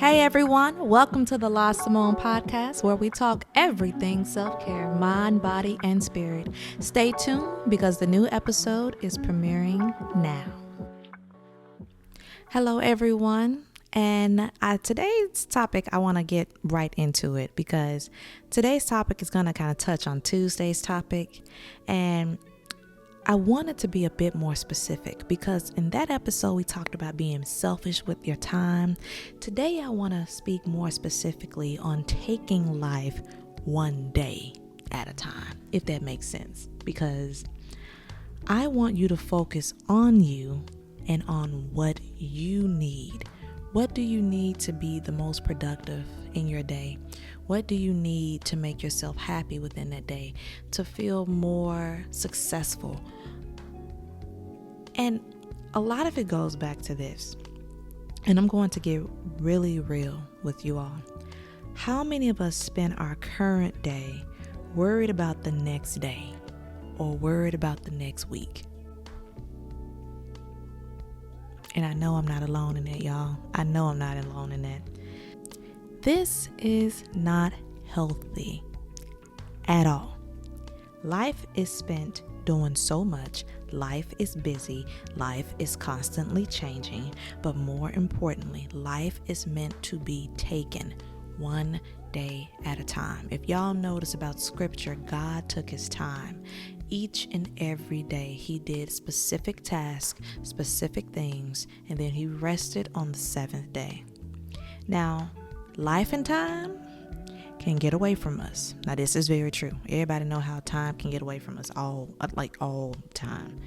Hey everyone, welcome to the Simone Podcast, where we talk everything self-care, mind, body, and spirit. Stay tuned because the new episode is premiering now. Hello everyone, and today's topic, I want to get right into it because today's topic is going to kind of touch on Tuesday's topic, and I wanted to be a bit more specific because in that episode, we talked about being selfish with your time. Today, I want to speak more specifically on taking life one day at a time, if that makes sense, because I want you to focus on you and on what you need. What do you need to be the most productive in your day? What do you need to make yourself happy within that day, to feel more successful? And a lot of it goes back to this. And I'm going to get really real with you all. How many of us spend our current day worried about the next day or worried about the next week? And I know I'm not alone in that, y'all. I know I'm not alone in that. This is not healthy at all. Life is spent doing so much. Life is busy. Life is constantly changing. But more importantly, life is meant to be taken one day at a time. If y'all notice about scripture, God took his time. Each and every day he did specific tasks, specific things, and then he rested on the seventh day. Now, life and time can get away from us. Now, this is very true. Everybody know how time can get away from us all time.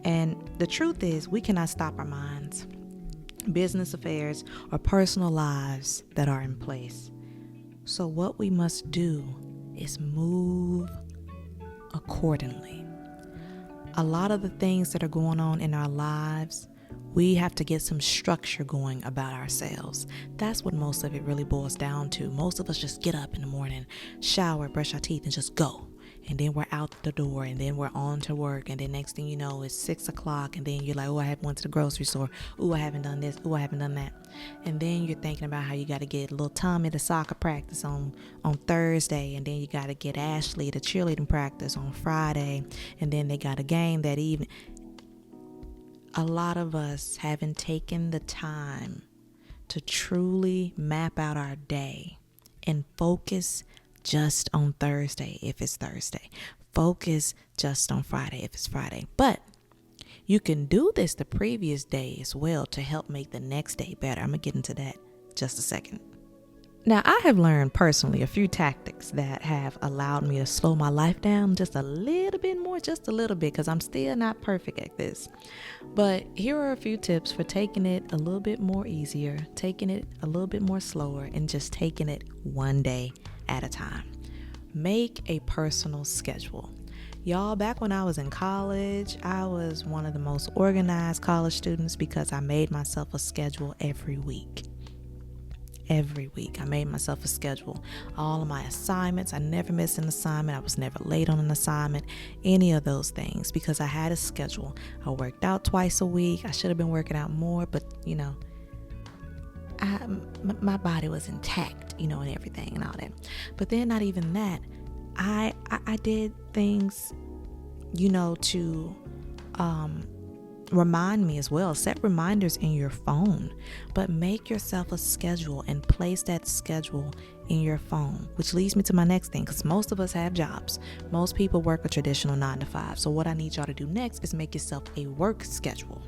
And the truth is, we cannot stop our minds, business affairs, or personal lives that are in place. So what we must do is move accordingly. A lot of the things that are going on in our lives, we have to get some structure going about ourselves. That's what most of it really boils down to. Most of us just get up in the morning, shower, brush our teeth, and just go. And then we're out the door, and then we're on to work. And then next thing you know, it's 6 o'clock. And then you're like, oh, I haven't went to the grocery store. Oh, I haven't done this. Oh, I haven't done that. And then you're thinking about how you got to get little Tommy to soccer practice on Thursday. And then you got to get Ashley to cheerleading practice on Friday. And then they got a game that evening. A lot of us haven't taken the time to truly map out our day and focus just on Thursday if it's Thursday. Focus just on Friday if it's Friday. But you can do this the previous day as well to help make the next day better. I'm going to get into that just a second. Now, I have learned personally a few tactics that have allowed me to slow my life down just a little bit more, because I'm still not perfect at this. But here are a few tips for taking it a little bit more easier, taking it a little bit more slower, and just taking it one day at a time. Make a personal schedule. Y'all, back when I was in college, I was one of the most organized college students because I made myself a schedule every week. Every week I made myself a schedule. All of my assignments, I never missed an assignment. I was never late on an assignment, any of those things, because I had a schedule. I worked out twice a week. I should have been working out more, but my body was intact, and everything and all that. But then not even that, I did things, to remind me as well. Set reminders in your phone, but make yourself a schedule and place that schedule in your phone, which leads me to my next thing, because most of us have jobs. Most people work a traditional 9 to 5. So what I need y'all to do next is make yourself a work schedule.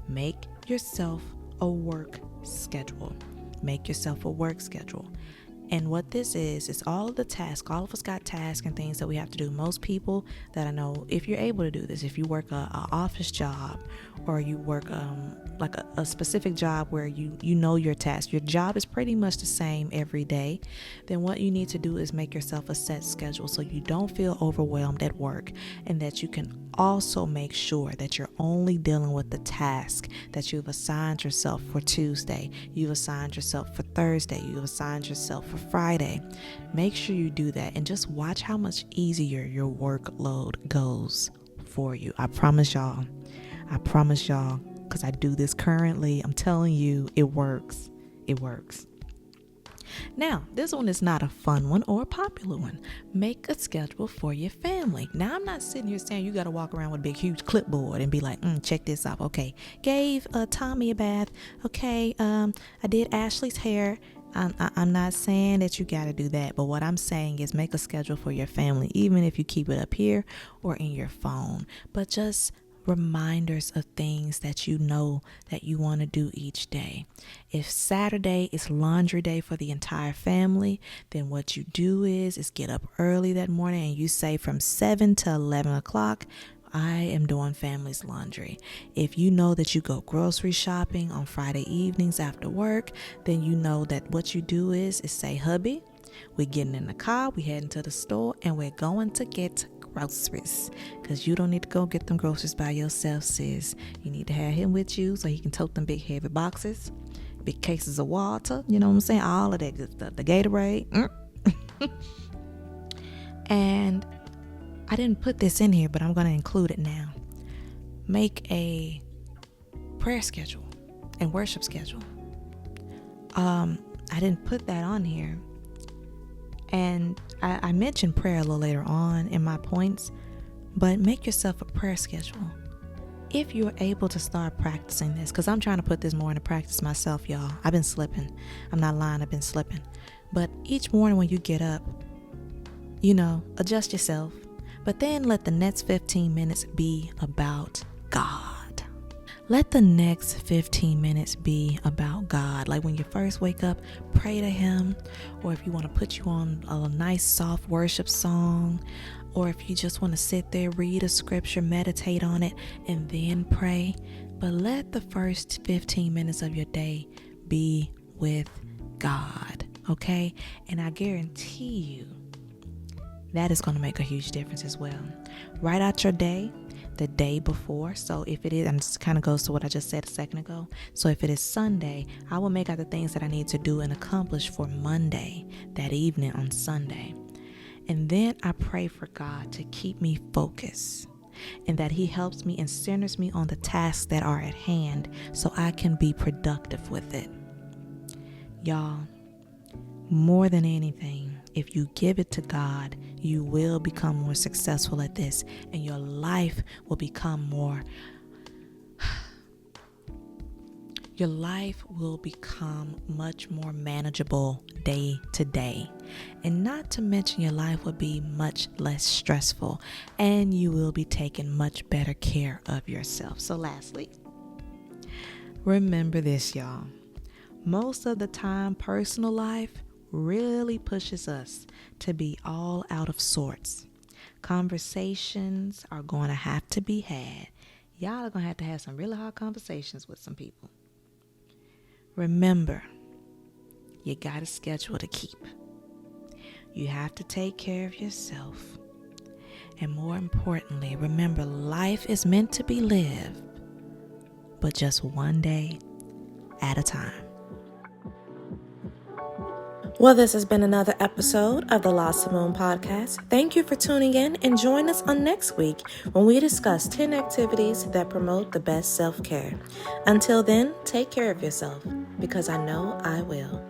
Make yourself a work schedule. Make yourself a work schedule. And what this is all of the tasks. All of us got tasks and things that we have to do. Most people that I know, if you're able to do this, if you work a office job, or you work like a specific job where you know your task, your job is pretty much the same every day, then what you need to do is make yourself a set schedule so you don't feel overwhelmed at work, and that you can also make sure that you're only dealing with the task that you've assigned yourself for Tuesday, you've assigned yourself for Thursday, you've assigned yourself for Friday. Make sure you do that and just watch how much easier your workload goes for you. I promise y'all, because I do this currently. I'm telling you, it works. it works. Now, this one is not a fun one or a popular one. Make a schedule for your family. Now, I'm not sitting here saying you got to walk around with a big, huge clipboard and be like, check this off. Okay, gave Tommy a bath. Okay, I did Ashley's hair. I'm not saying that you got to do that, but what I'm saying is make a schedule for your family, even if you keep it up here or in your phone. But just reminders of things that you know that you want to do each day. If Saturday is laundry day for the entire family, then what you do is get up early that morning and you say from 7 to 11 o'clock, I am doing family's laundry. If you know that you go grocery shopping on Friday evenings after work, then you know that what you do is say, hubby, we're getting in the car, we're heading to the store, and we're going to get groceries, because you don't need to go get them groceries by yourself, sis. You need to have him with you so he can tote them big heavy boxes, big cases of water, you know what I'm saying, all of that good stuff, the Gatorade. And I didn't put this in here, but I'm going to include it now. Make a prayer schedule and worship schedule. I didn't put that on here, and I mentioned prayer a little later on in my points, but make yourself a prayer schedule. If you're able to start practicing this, because I'm trying to put this more into practice myself, y'all. I've been slipping. I'm not lying, I've been slipping. But each morning when you get up, adjust yourself. But then let the next 15 minutes be about God. Let the next 15 minutes be about God. Like when you first wake up, pray to Him. Or if you want to put you on a nice soft worship song. Or if you just want to sit there, read a scripture, meditate on it, and then pray. But let the first 15 minutes of your day be with God. Okay? And I guarantee you, that is going to make a huge difference as well. Write out your day the day before. So if it is, and this kind of goes to what I just said a second ago. So if it is Sunday, I will make out the things that I need to do and accomplish for Monday, that evening on Sunday. And then I pray for God to keep me focused and that He helps me and centers me on the tasks that are at hand so I can be productive with it. Y'all, more than anything, if you give it to God, you will become more successful at this, and your life will become much more manageable day to day. And not to mention, your life will be much less stressful, and you will be taking much better care of yourself. So lastly, remember this, y'all. Most of the time, personal life really pushes us to be all out of sorts. Conversations are going to have to be had. Y'all are going to have some really hard conversations with some people. Remember, you got a schedule to keep. You have to take care of yourself. And more importantly, remember, life is meant to be lived, but just one day at a time. Well, this has been another episode of the Simone Podcast. Thank you for tuning in, and join us on next week when we discuss 10 activities that promote the best self-care. Until then, take care of yourself, because I know I will.